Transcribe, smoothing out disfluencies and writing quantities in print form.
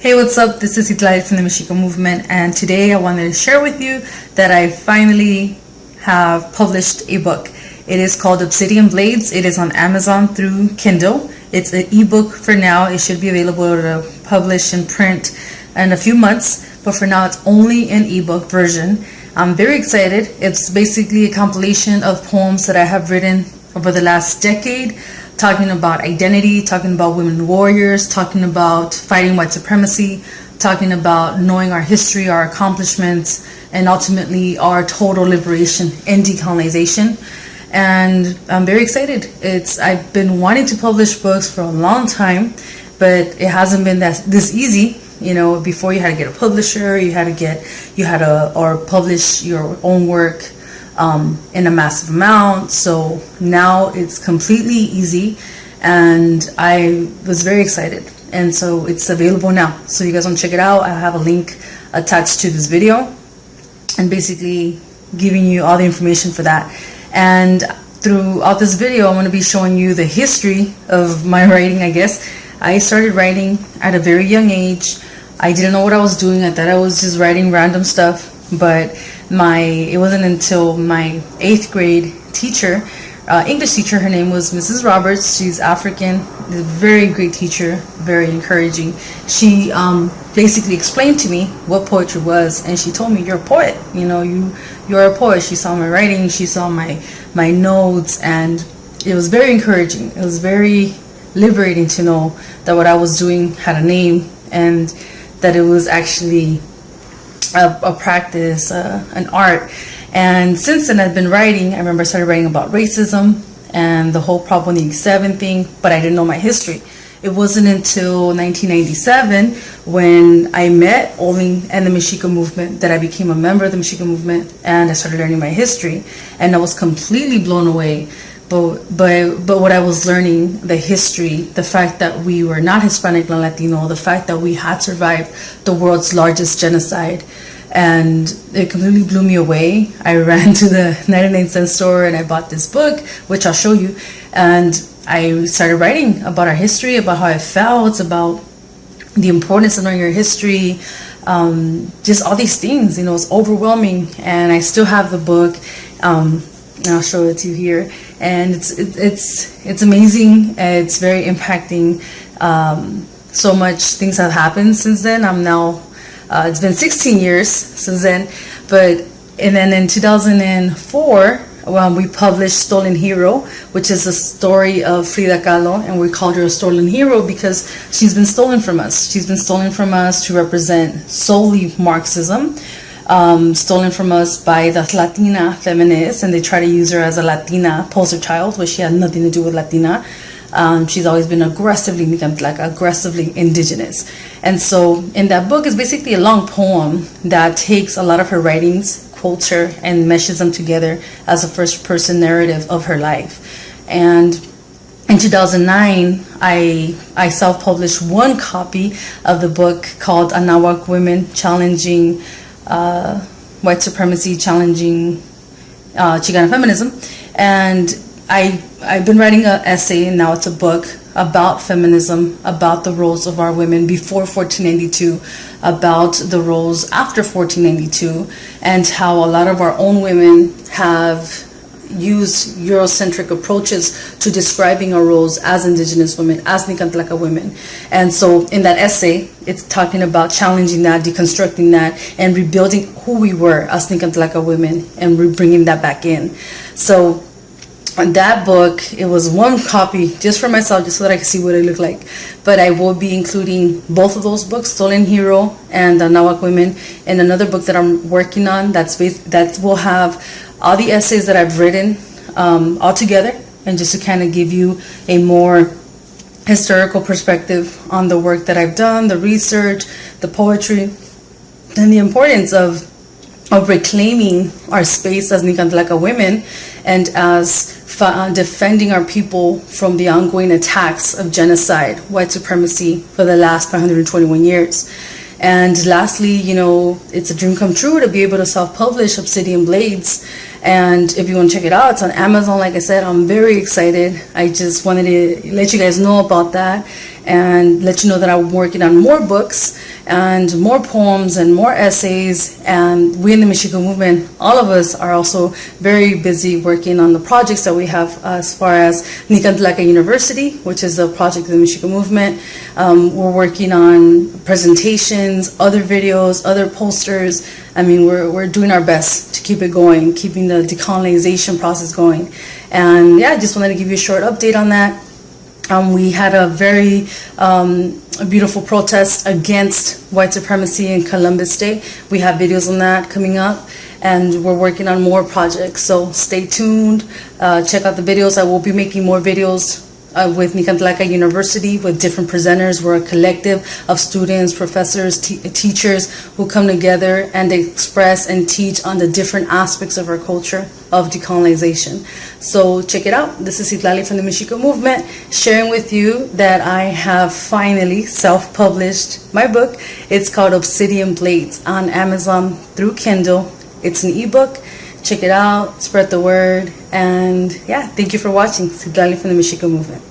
Hey, what's up? This is Citlalli from the Mexica Movement, and today I wanted to share with you that I finally have published a book. It is called Obsidian Blades. It is on Amazon through Kindle. It's an ebook for now. It should be available to publish and print in a few months, but for now it's only an ebook version. I'm very excited. It's basically a compilation of poems that I have written over the last decade, talking about identity, talking about women warriors, talking about fighting white supremacy, talking about knowing our history, our accomplishments, and ultimately our total liberation and decolonization. And I'm very excited. I've been wanting to publish books for a long time, but it hasn't been this easy. You know, before you had to get a publisher, you had to publish your own work in a massive amount. So now it's completely easy, and I was very excited, and so it's available now. So you guys want to check it out. I have a link attached to this video and basically giving you all the information for that. And throughout this video I'm going to be showing you the history of my writing. I guess I started writing at a very young age. I didn't know what I was doing. I thought I was just writing random stuff, but it wasn't until my 8th grade teacher, English teacher, her name was Mrs. Roberts. She's African, a very great teacher, very encouraging. She basically explained to me what poetry was, and she told me, you're a poet, you know, you're a poet. She saw my writing, she saw my notes, and it was very encouraging. It was very liberating to know that what I was doing had a name, and that it was actually a practice, an art. And since then I've been writing. I remember I started writing about racism and the whole Prop 187 thing, but I didn't know my history. It wasn't until 1997 when I met Olin and the Mexica Movement that I became a member of the Mexica Movement, and I started learning my history, and I was completely blown away. But what I was learning, the history, the fact that we were not Hispanic and Latino, the fact that we had survived the world's largest genocide, and it completely blew me away. I ran to the 99-cent store and I bought this book, which I'll show you, and I started writing about our history, about how I felt, about the importance of knowing your history, just all these things. You know, it's overwhelming, and I still have the book. And I'll show it to you here, and it's amazing. It's very impacting. So much things have happened since then. I'm now it's been 16 years since then, and then in 2004 we published Stolen Hero, which is a story of Frida Kahlo, and we called her a stolen hero because she's been stolen from us. She's been stolen from us to represent solely Marxism. Stolen from us by the Latina feminists, and they try to use her as a Latina poster child, but she had nothing to do with Latina. She's always been aggressively Nican Tlaca, aggressively indigenous. And so in that book is basically a long poem that takes a lot of her writings, quotes her, and meshes them together as a first-person narrative of her life. And in 2009, I self-published one copy of the book called Anahuac Women, challenging white supremacy, challenging Chicana feminism. And I've been writing an essay, and now it's a book about feminism, about the roles of our women before 1492, about the roles after 1492, and how a lot of our own women have used Euro-centric approaches to describing our roles as Indigenous women, as Nican Tlaca women. And so in that essay, it's talking about challenging that, deconstructing that, and rebuilding who we were as Nican Tlaca women, and bringing that back in. So that book, it was one copy just for myself, just so that I could see what it looked like. But I will be including both of those books, Stolen Hero and Anahuac Women, in another book that I'm working on that will have all the essays that I've written all together, and just to kind of give you a more historical perspective on the work that I've done, the research, the poetry, and the importance of reclaiming our space as Nican Tlaca women, and as defending our people from the ongoing attacks of genocide, white supremacy for the last 521 years. And lastly, you know, it's a dream come true to be able to self-publish Obsidian Blades. And if you want to check it out, it's on Amazon. Like I said, I'm very excited. I just wanted to let you guys know about that and let you know that I'm working on more books. and more poems and more essays. And we in the Mexica Movement, all of us are also very busy working on the projects that we have as far as Nican Tlaca University, which is a project of the Mexica Movement. We're working on presentations, other videos, other posters. I mean, we're doing our best to keep it going, keeping the decolonization process going. And yeah, I just wanted to give you a short update on that. We had a very beautiful protest against white supremacy in Columbus Day. We have videos on that coming up, and we're working on more projects. So stay tuned, check out the videos. I will be making more videos with Nican Tlaca University with different presenters. We're a collective of students, professors, teachers who come together and express and teach on the different aspects of our culture of decolonization. So check it out. This is Citlalli from the Mexica Movement, sharing with you that I have finally self-published my book. It's called Obsidian Blades on Amazon through Kindle. It's an ebook. Check it out, spread the word, and yeah, thank you for watching. Citlalli from the Mexica Movement.